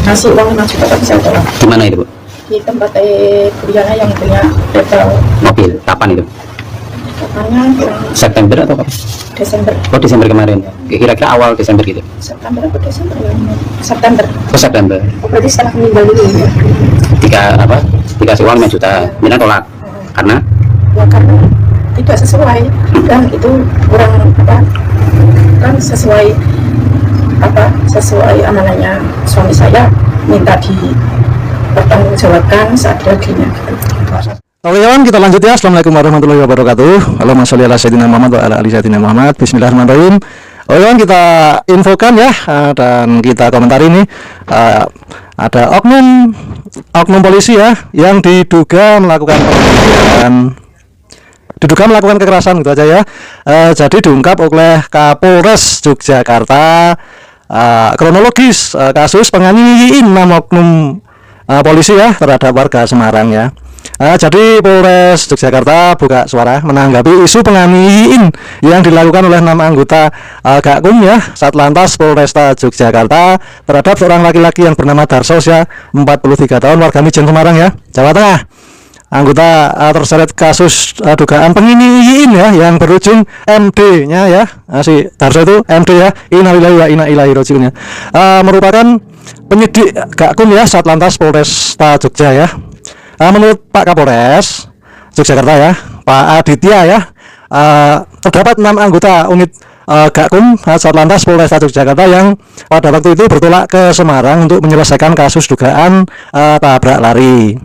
ngasih uang 5 juta tapi saya tolak. Di mana itu, Bu? Di tempat kuliahnya yang punya rental Mobil. Kapan itu? katanya bulan September atau kapan? Desember. Oh, Desember kemarin. Kira-kira awal Desember gitu. September atau Desember ya? September. Oh, September. Oh, berarti setelah meninggal dulu ya? Dikasih uang 5 juta. Mina tolak. Karena Ya karena tidak sesuai dan itu kurang apa kan sesuai amanahnya suami saya minta dipertanggungjawabkan saat reaginya gitu. Oke kawan, kita lanjut ya. Assalamualaikum warahmatullahi wabarakatuh. Allahumma sholli ala sayyidina Muhammad wa ala ali sayyidina Muhammad. Bismillahirrahmanirrahim. Oke kawan, kita infokan ya dan kita komentari ini ada oknum polisi ya yang diduga melakukan kekerasan gitu aja ya. Jadi diungkap oleh Kapolres Yogyakarta kronologis kasus penganiayaan 6 oknum polisi ya terhadap warga Semarang ya. Jadi Polres Yogyakarta buka suara menanggapi isu penganiayaan yang dilakukan oleh 6 anggota Gakum ya Satlantas Polresta Yogyakarta terhadap seorang laki-laki yang bernama Darso ya 43 tahun warga Mijen Semarang ya Jawa Tengah. Anggota terseret kasus dugaan penganiayaan ya yang berujung MD-nya ya. Si Darso itu MD ya. Innalillahi wa inna ilaihi raji'un ya. Merupakan penyidik Gakum ya Satlantas Polresta Jogja ya. Menurut Pak Kapolres Yogyakarta ya, Pak Aditya ya, terdapat 6 anggota unit Gakum Satlantas Polresta Yogyakarta yang pada waktu itu bertolak ke Semarang untuk menyelesaikan kasus dugaan tabrak lari.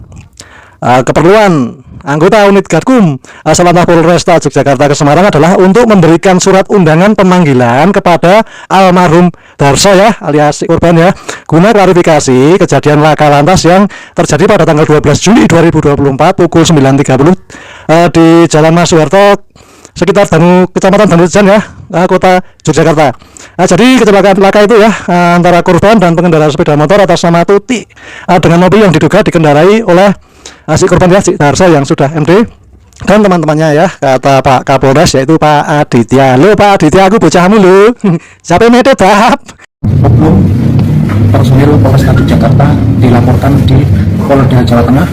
Keperluan anggota unit Gakum Satlantas Polresta Yogyakarta ke Semarang adalah untuk memberikan surat undangan pemanggilan kepada almarhum Darso ya alias korban ya guna klarifikasi kejadian laka lantas yang terjadi pada tanggal 12 Juli 2024 pukul 9.30 di Jalan Mas Soeharto sekitar Kecamatan Danujan ya Kota Yogyakarta. Jadi kecelakaan laka itu ya antara korban dan pengendara sepeda motor atas nama Tuti dengan mobil yang diduga dikendarai oleh si korban ya si Darso yang sudah MD dan teman-temannya ya kata Pak Kapolres yaitu Pak Aditya. Lo Pak Aditya aku bocahmu lo siapa mete bab oknum personil Polresta Jakarta dilaporkan di Polda Jawa Tengah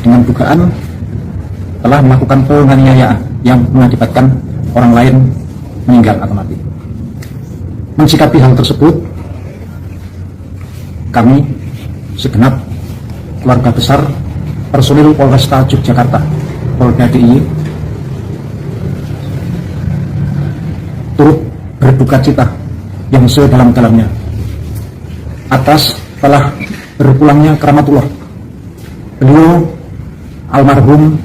dengan dugaan telah melakukan penganiayaan yang mengakibatkan orang lain meninggal atau mati. Mensikapi hal tersebut, kami segenap keluarga besar personil Polresta Yogyakarta Polda DIY turut berduka cita yang sedalam-dalamnya atas telah berpulangnya keramatullah beliau almarhum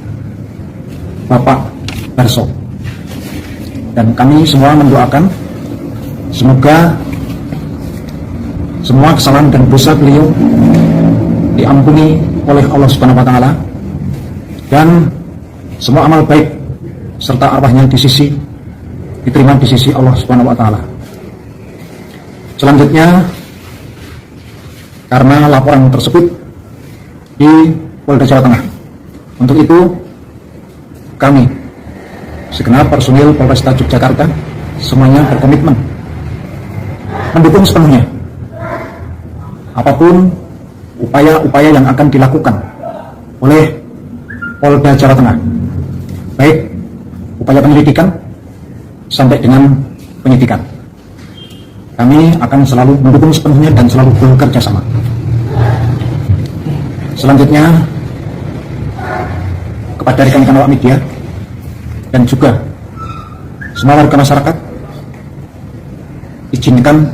Bapak Darso, dan kami semua mendoakan semoga semua kesalahan dan dosa beliau diampuni oleh Allah Subhanahu wa taala dan semua amal baik serta arwahnya diterima di sisi Allah Subhanahu wa taala. Selanjutnya, karena laporan tersebut di Polda Jawa Tengah, untuk itu kami segenap personil Polresta Yogyakarta semuanya berkomitmen mendukung sepenuhnya apapun upaya-upaya yang akan dilakukan oleh Polda Jawa Tengah, baik upaya penyelidikan sampai dengan penyidikan. Kami akan selalu mendukung sepenuhnya dan selalu bekerja sama. Selanjutnya, kepada rekan-rekan awak media dan juga semua warga masyarakat, izinkan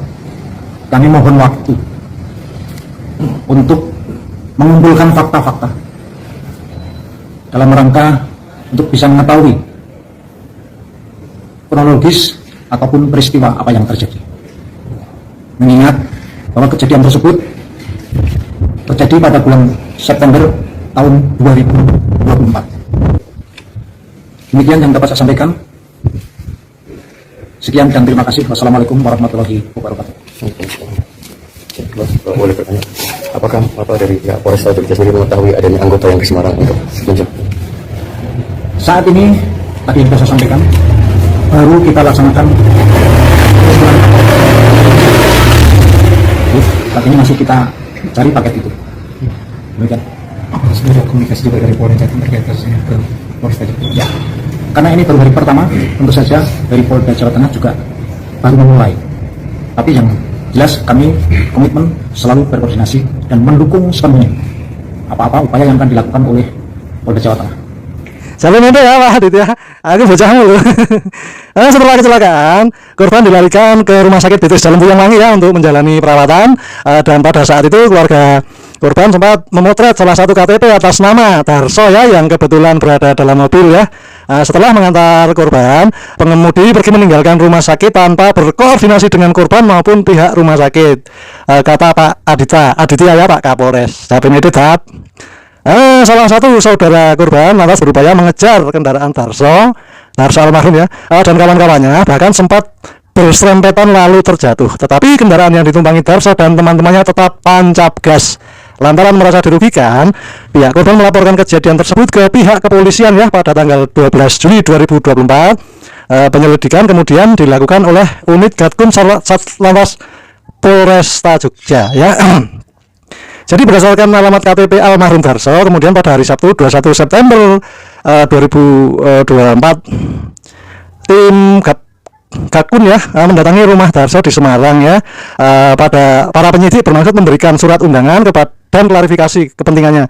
kami mohon waktu untuk mengumpulkan fakta-fakta dalam rangka untuk bisa mengetahui kronologis ataupun peristiwa apa yang terjadi. Mengingat bahwa kejadian tersebut terjadi pada bulan September tahun 2024. Demikian yang dapat saya sampaikan. Sekian dan terima kasih. Wassalamualaikum warahmatullahi wabarakatuh. Boleh bertanya, apakah dari pihak Polresta Jogja sendiri mengetahui adanya anggota yang ke Semarang untuk menjemput? Saat ini tadi yang saya sampaikan baru kita laksanakan Saat ini masih kita cari paket itu. Demikian. Sudah ada komunikasi juga dari Polda Jatim terkait kasusnya ke Polres Jatim. Ya, karena ini baru hari pertama, tentu saja dari Polda Jawa Tengah juga baru memulai. Tapi yang jelas kami komitmen selalu berkoordinasi dan mendukung sepenuhnya apa-apa upaya yang akan dilakukan oleh Polda Jawa Tengah. Salam itu ya Pak Adit ya. Aku bocah mulu. Setelah kecelakaan, korban dilarikan ke Rumah Sakit BTS Dalam Buyangwangi ya untuk menjalani perawatan. Dan pada saat itu keluarga korban sempat memotret salah satu KTP atas nama Darso ya, yang kebetulan berada dalam mobil ya. Setelah mengantar korban, pengemudi pergi meninggalkan rumah sakit tanpa berkoordinasi dengan korban maupun pihak rumah sakit. Kata Pak Aditya ya Pak Kapolres. Tapi ini tetap. Salah satu saudara korban lantas berupaya mengejar kendaraan Darso almarhum ya, dan kawan-kawannya bahkan sempat berserempetan lalu terjatuh. Tetapi kendaraan yang ditumpangi Darso dan teman-temannya tetap tancap gas. Lantaran merasa dirugikan, pihak korban melaporkan kejadian tersebut ke pihak kepolisian ya pada tanggal 12 Juli 2024. Penyelidikan kemudian dilakukan oleh unit Gatkun Satlantas Polresta Jogja ya. Jadi berdasarkan alamat KTP almarhum Darso, kemudian pada hari Sabtu 21 September 2024, tim Gatkun ya mendatangi rumah Darso di Semarang ya. Pada para penyidik bermaksud memberikan surat undangan dan klarifikasi kepentingannya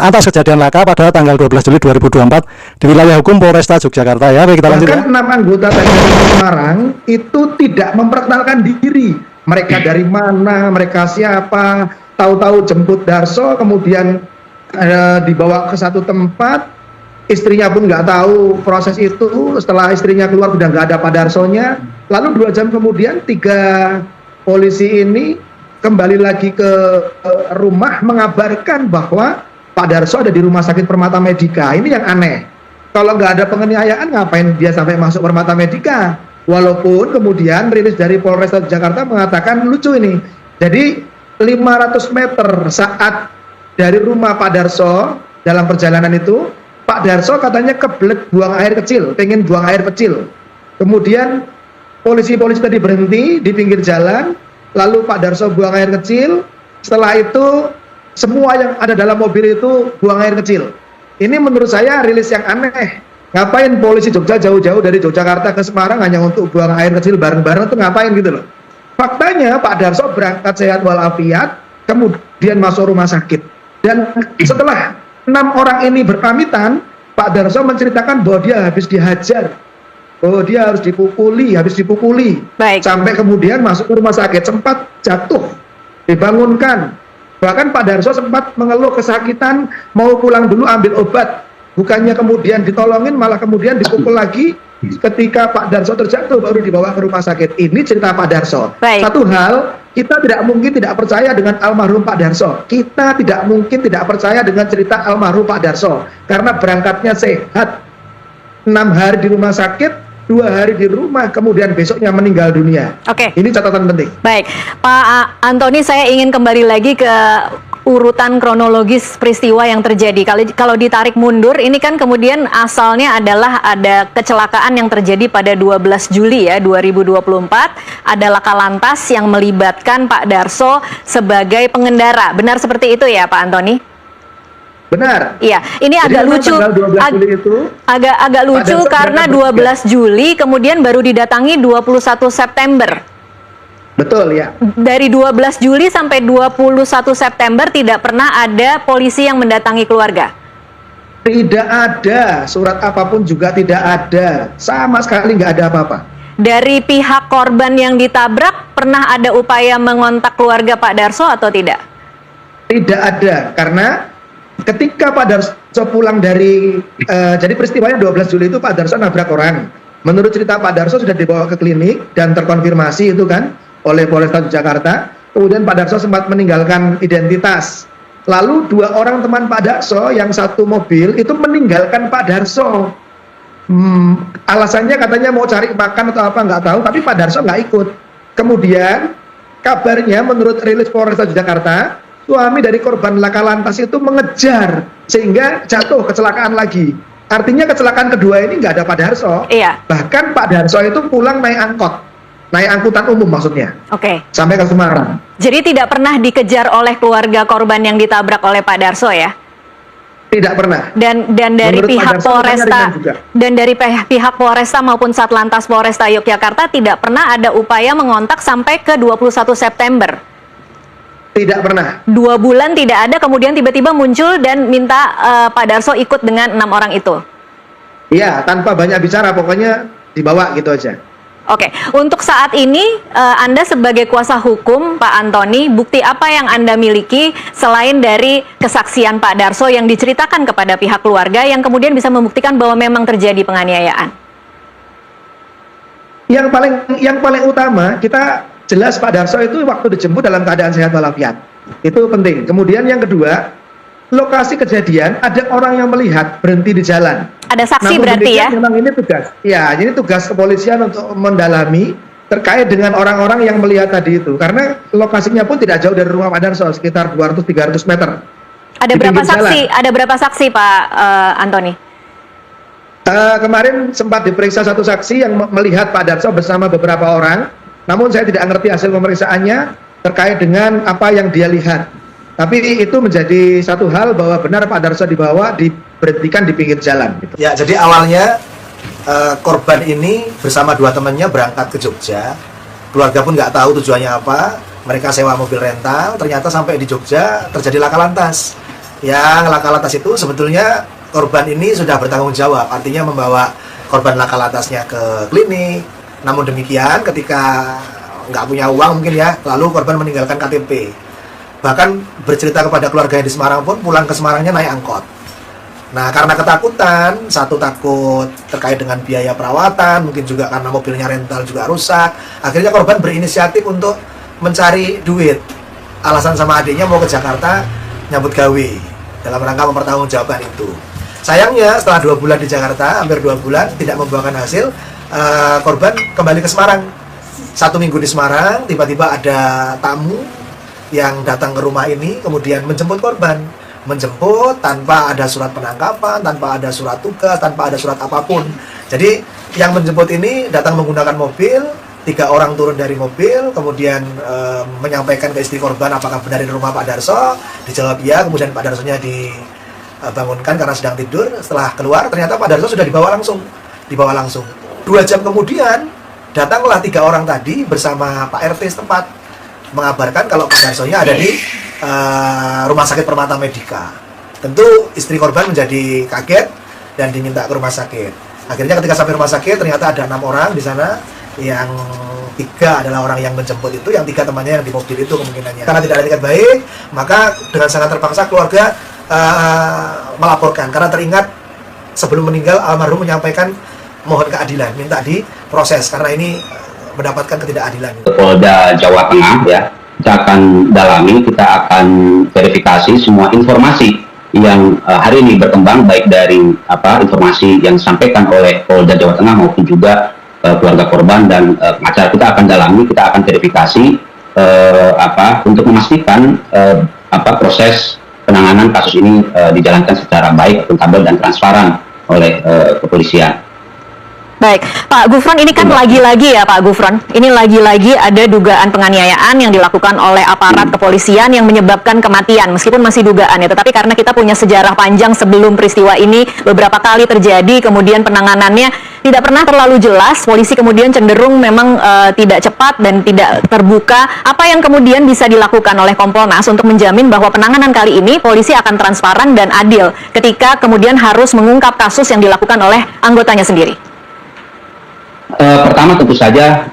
atas kejadian laka pada tanggal 12 Juli 2024 di wilayah hukum Polresta Yogyakarta ya. Baik, kita lanjut ya. Bahkan 6 anggota TNI Semarang itu tidak memperkenalkan diri. Mereka dari mana, mereka siapa, tahu-tahu jemput Darso, kemudian dibawa ke satu tempat, istrinya pun nggak tahu proses itu. Setelah istrinya keluar sudah nggak ada Pak Darsonya. Lalu 2 jam kemudian 3 polisi ini kembali lagi ke rumah mengabarkan bahwa Pak Darso ada di Rumah Sakit Permata Medika. Ini yang aneh. Kalau nggak ada penganiayaan, ngapain dia sampai masuk Permata Medika? Walaupun kemudian rilis dari Polres Jakarta mengatakan lucu ini. Jadi 500 meter saat dari rumah Pak Darso dalam perjalanan itu, Pak Darso katanya kebelet buang air kecil, pengen buang air kecil. Kemudian polisi-polisi tadi berhenti di pinggir jalan, lalu Pak Darso buang air kecil. Setelah itu semua yang ada dalam mobil itu buang air kecil. Ini menurut saya rilis yang aneh. Ngapain polisi Jogja jauh-jauh dari Yogyakarta ke Semarang hanya untuk buang air kecil bareng-bareng, itu ngapain gitu loh. Faktanya Pak Darso berangkat sehat walafiat, kemudian masuk rumah sakit. Dan setelah 6 orang ini berpamitan, Pak Darso menceritakan bahwa dia habis dihajar. Oh, dia harus dipukuli, habis dipukuli. Baik. Sampai kemudian masuk ke rumah sakit, sempat jatuh, dibangunkan. Bahkan Pak Darso sempat mengeluh kesakitan, mau pulang dulu ambil obat. Bukannya kemudian ditolongin, malah kemudian dipukul lagi. Ketika Pak Darso terjatuh baru dibawa ke rumah sakit. Ini cerita Pak Darso. Baik. Satu hal, kita tidak mungkin tidak percaya dengan almarhum Pak Darso. Kita tidak mungkin tidak percaya dengan cerita almarhum Pak Darso. Karena berangkatnya sehat, 6 hari di rumah sakit, 2 hari di rumah, kemudian besoknya meninggal dunia. Oke. Ini catatan penting. Baik, Pak Antoni, saya ingin kembali lagi ke urutan kronologis peristiwa yang terjadi. Kalau ditarik mundur, ini kan kemudian asalnya adalah ada kecelakaan yang terjadi pada 12 Juli ya 2024. Ada laka lantas yang melibatkan Pak Darso sebagai pengendara. Benar seperti itu ya Pak Antoni? Benar. Iya, ini Jadi agak memang lucu. tanggal 12 Juli itu Agak lucu karena 12 Juli kemudian baru didatangi 21 September. betul ya. Dari 12 Juli sampai 21 September tidak pernah ada polisi yang mendatangi keluarga. Tidak ada, surat apapun juga tidak ada. Sama sekali nggak ada apa-apa. Dari pihak korban yang ditabrak, pernah ada upaya mengontak keluarga Pak Darso atau tidak? Tidak ada, karena ketika Pak Darso pulang dari, jadi peristiwanya 12 Juli itu Pak Darso nabrak orang. Menurut cerita Pak Darso sudah dibawa ke klinik dan terkonfirmasi itu kan oleh Polresta Jakarta. Kemudian Pak Darso sempat meninggalkan identitas. Lalu 2 orang teman Pak Darso yang satu mobil itu meninggalkan Pak Darso. Alasannya katanya mau cari makan atau apa nggak tahu, tapi Pak Darso nggak ikut. Kemudian kabarnya menurut rilis Polresta Jakarta, suami dari korban laka lantas itu mengejar sehingga jatuh, kecelakaan lagi. Artinya kecelakaan kedua ini nggak ada Pak Darso. Iya. Bahkan Pak Darso itu pulang naik angkot. naik angkutan umum maksudnya, Oke. sampai ke Semarang. Jadi tidak pernah dikejar oleh keluarga korban yang ditabrak oleh Pak Darso ya? Tidak pernah. Dan dari Menurut pihak Pak Darso, Polresta ringan juga. dan dari pihak Polresta maupun Satlantas Polresta Yogyakarta tidak pernah ada upaya mengontak sampai ke 21 September. Tidak pernah. 2 bulan tidak ada, kemudian tiba-tiba muncul dan minta Pak Darso ikut dengan 6 orang itu. Iya, tanpa banyak bicara, pokoknya dibawa gitu aja. Oke, untuk saat ini Anda sebagai kuasa hukum Pak Antoni, bukti apa yang Anda miliki selain dari kesaksian Pak Darso yang diceritakan kepada pihak keluarga yang kemudian bisa membuktikan bahwa memang terjadi penganiayaan? Yang paling utama, kita jelas Pak Darso itu waktu dijemput dalam keadaan sehat walafiat. Itu penting. Kemudian yang kedua, lokasi kejadian ada orang yang melihat berhenti di jalan. Ada saksi Namun berarti ya? demikian, memang ini tugas. Ya, ini tugas kepolisian untuk mendalami terkait dengan orang-orang yang melihat tadi itu. Karena lokasinya pun tidak jauh dari rumah Pak Darso, sekitar 200-300 meter. Ada Di berapa pinggir saksi? jalan. Ada berapa saksi Pak Antoni? Kemarin sempat diperiksa satu saksi yang melihat Pak Darso bersama beberapa orang. Namun saya tidak ngerti hasil pemeriksaannya terkait dengan apa yang dia lihat. Tapi itu menjadi satu hal bahwa benar Pak Darso diberhentikan di pinggir jalan. Gitu. Ya, jadi awalnya korban ini bersama 2 temannya berangkat ke Jogja. Keluarga pun nggak tahu tujuannya apa. Mereka sewa mobil rental. Ternyata sampai di Jogja terjadi laka lantas. Yang laka lantas itu sebetulnya korban ini sudah bertanggung jawab. Artinya membawa korban laka lantasnya ke klinik. Namun demikian, ketika nggak punya uang mungkin ya, lalu korban meninggalkan KTP. Bahkan bercerita kepada keluarga di Semarang pun pulang ke Semarangnya naik angkot. Nah, karena ketakutan, satu takut terkait dengan biaya perawatan, mungkin juga karena mobilnya rental juga rusak. Akhirnya korban berinisiatif untuk mencari duit. Alasan sama adiknya mau ke Jakarta nyambut gawe dalam rangka mempertanggungjawabkan itu. Sayangnya setelah 2 bulan di Jakarta, hampir 2 bulan tidak membuahkan hasil, korban kembali ke Semarang. 1 minggu di Semarang, tiba-tiba ada tamu yang datang ke rumah ini kemudian menjemput korban, menjemput tanpa ada surat penangkapan, tanpa ada surat tugas, tanpa ada surat apapun. Jadi yang menjemput ini datang menggunakan mobil, 3 orang turun dari mobil, kemudian menyampaikan ke istri korban apakah benar di rumah Pak Darso, dijawab iya, kemudian Pak Darsonya dibangunkan karena sedang tidur. Setelah keluar ternyata Pak Darso sudah dibawa langsung. 2 jam kemudian datanglah 3 orang tadi bersama Pak RT setempat mengabarkan kalau Pak Darsonya ada di Rumah Sakit Permata Medika. Tentu istri korban menjadi kaget dan diminta ke rumah sakit. Akhirnya ketika sampai rumah sakit ternyata ada 6 orang di sana, yang 3 adalah orang yang menjemput itu, yang 3 temannya yang di mobil itu kemungkinannya. Karena tidak ada etikat baik, maka dengan sangat terpaksa keluarga melaporkan. Karena teringat sebelum meninggal almarhum menyampaikan mohon keadilan, minta diproses karena ini mendapatkan ketidakadilan. Polda Jawa Tengah ya, kita akan dalami, kita akan verifikasi semua informasi yang hari ini berkembang, baik dari informasi yang disampaikan oleh Polda Jawa Tengah maupun juga keluarga korban dan pengacara. Kita akan dalami, kita akan verifikasi untuk memastikan proses penanganan kasus ini dijalankan secara baik, akuntabel dan transparan oleh kepolisian. Baik, Pak Gufron, ini kan lagi-lagi ya Pak Gufron, ini lagi-lagi ada dugaan penganiayaan yang dilakukan oleh aparat kepolisian yang menyebabkan kematian, meskipun masih dugaan ya, tetapi karena kita punya sejarah panjang sebelum peristiwa ini beberapa kali terjadi, kemudian penanganannya tidak pernah terlalu jelas, polisi kemudian cenderung memang tidak cepat dan tidak terbuka. Apa yang kemudian bisa dilakukan oleh Kompolnas untuk menjamin bahwa penanganan kali ini polisi akan transparan dan adil ketika kemudian harus mengungkap kasus yang dilakukan oleh anggotanya sendiri? Pertama tentu saja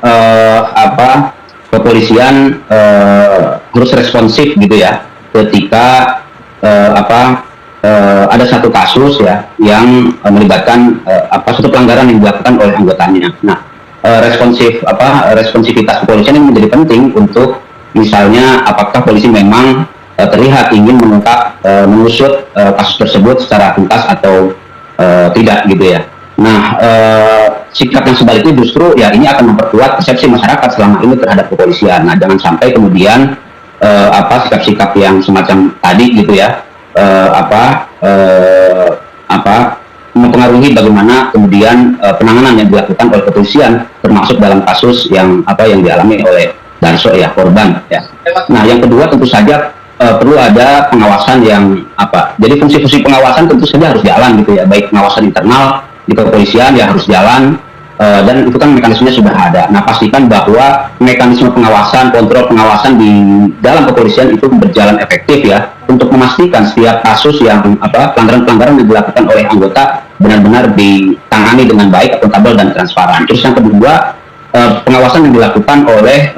kepolisian harus responsif gitu ya ketika ada satu kasus ya yang melibatkan suatu pelanggaran yang dilakukan oleh anggotanya. Nah, responsivitas kepolisian ini menjadi penting untuk misalnya apakah polisi memang terlihat ingin mengusut kasus tersebut secara tuntas atau tidak gitu ya. Nah, sikap yang sebaliknya justru ya ini akan memperkuat persepsi masyarakat selama ini terhadap kepolisian. Nah, jangan sampai kemudian sikap-sikap yang semacam tadi gitu ya mempengaruhi bagaimana kemudian penanganan yang dilakukan oleh kepolisian, termasuk dalam kasus yang dialami oleh Darso ya, korban ya. Nah, yang kedua tentu saja perlu ada pengawasan yang jadi fungsi-fungsi pengawasan tentu saja harus jalan gitu ya, baik pengawasan internal di kepolisian ya harus jalan, dan itu kan mekanismenya sudah ada. Nah, pastikan bahwa mekanisme pengawasan, kontrol pengawasan di dalam kepolisian itu berjalan efektif ya, untuk memastikan setiap kasus yang pelanggaran-pelanggaran yang dilakukan oleh anggota benar-benar ditangani dengan baik, akuntabel dan transparan. Terus yang kedua, pengawasan yang dilakukan oleh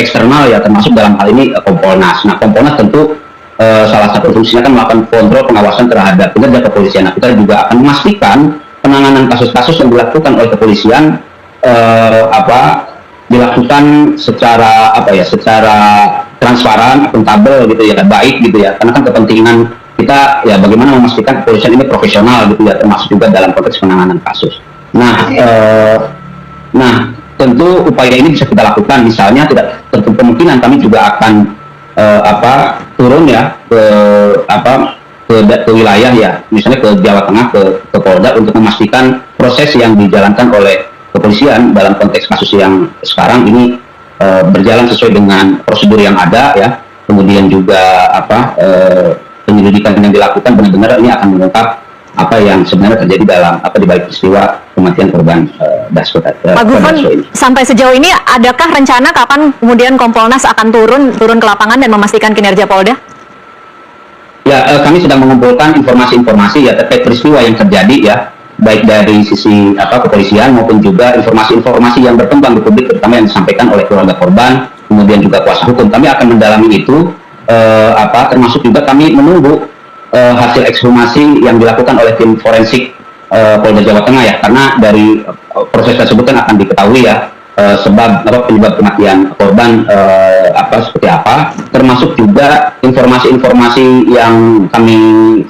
eksternal ya, termasuk dalam hal ini Kompolnas. Nah, Kompolnas tentu salah satu fungsinya kan melakukan kontrol pengawasan terhadap kinerja kepolisian. Nah, kita juga akan memastikan penanganan kasus-kasus yang dilakukan oleh kepolisian dilakukan secara secara transparan, akuntabel gitu ya, baik gitu ya, karena kan kepentingan kita ya bagaimana memastikan kepolisian ini profesional gitu ya, termasuk juga dalam konteks penanganan kasus. Nah, tentu upaya ini bisa kita lakukan, misalnya tidak tentu kemungkinan kami juga akan turun ya ke wilayah ya, misalnya ke Jawa Tengah, ke Polda, untuk memastikan proses yang dijalankan oleh kepolisian dalam konteks kasus yang sekarang ini berjalan sesuai dengan prosedur yang ada ya. Kemudian juga penyelidikan yang dilakukan benar-benar ini akan mengungkap apa yang sebenarnya terjadi dalam di balik peristiwa kematian korban Dasko. Pak Gufron, sampai sejauh ini adakah rencana kapan kemudian Kompolnas akan turun ke lapangan dan memastikan kinerja Polda? Ya, kami sedang mengumpulkan informasi-informasi ya terkait peristiwa yang terjadi ya, baik dari sisi kepolisian maupun juga informasi-informasi yang berkembang di publik, terutama yang disampaikan oleh keluarga korban, kemudian juga kuasa hukum. Kami akan mendalami itu, termasuk juga kami menunggu hasil ekshumasi yang dilakukan oleh tim forensik Polda Jawa Tengah ya, karena dari proses tersebut kan akan diketahui ya penyebab kematian korban seperti apa, termasuk juga informasi-informasi yang kami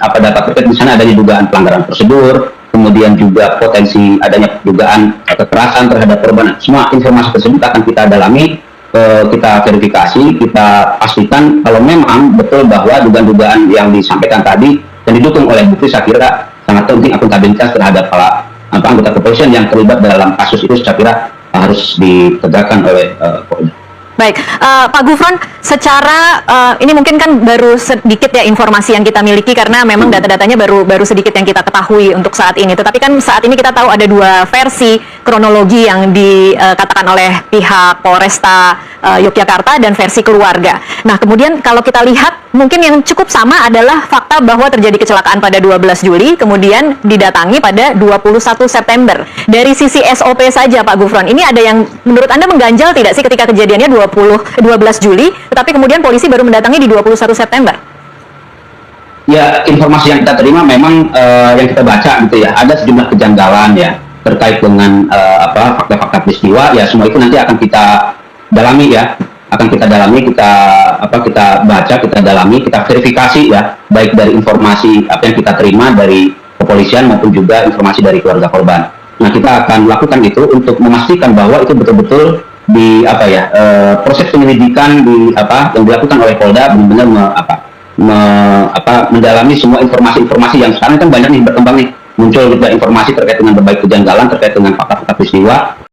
dapat terkait, misalnya adanya dugaan pelanggaran prosedur, kemudian juga potensi adanya dugaan kekerasan terhadap korban. Semua informasi tersebut akan kita dalami, kita verifikasi, kita pastikan kalau memang betul bahwa dugaan-dugaan yang disampaikan tadi dan didukung oleh bukti, saya kira sangat penting akuntabilitas terhadap anggota kepolisian yang terlibat dalam kasus itu, saya kira harus ditegakkan oleh Polda. Baik, Pak Gufron, secara ini mungkin kan baru sedikit ya informasi yang kita miliki, karena memang data-datanya baru sedikit yang kita ketahui untuk saat ini. Tetapi kan saat ini kita tahu ada dua versi kronologi yang dikatakan oleh pihak Polresta Yogyakarta dan versi keluarga. Nah, kemudian kalau kita lihat mungkin yang cukup sama adalah fakta bahwa terjadi kecelakaan pada 12 Juli, kemudian didatangi pada 21 September. Dari sisi SOP saja, Pak Gufron, ini ada yang menurut Anda mengganjal tidak sih ketika kejadiannya 12 Juli, tetapi kemudian polisi baru mendatangi di 21 September? Ya, informasi yang kita terima memang yang kita baca gitu ya, ada sejumlah kejanggalan ya terkait dengan fakta-fakta peristiwa ya. Semua itu nanti akan kita dalami ya, kita baca, kita dalami, kita verifikasi ya, baik dari informasi yang kita terima dari kepolisian maupun juga informasi dari keluarga korban. Nah, kita akan lakukan itu untuk memastikan bahwa itu betul-betul proses penyelidikan yang dilakukan oleh Polda benar-benar mendalami semua informasi-informasi yang sekarang kan banyak nih berkembang nih, muncul juga informasi terkait dengan berbagai kejanggalan terkait dengan fakta-fakta peristiwa.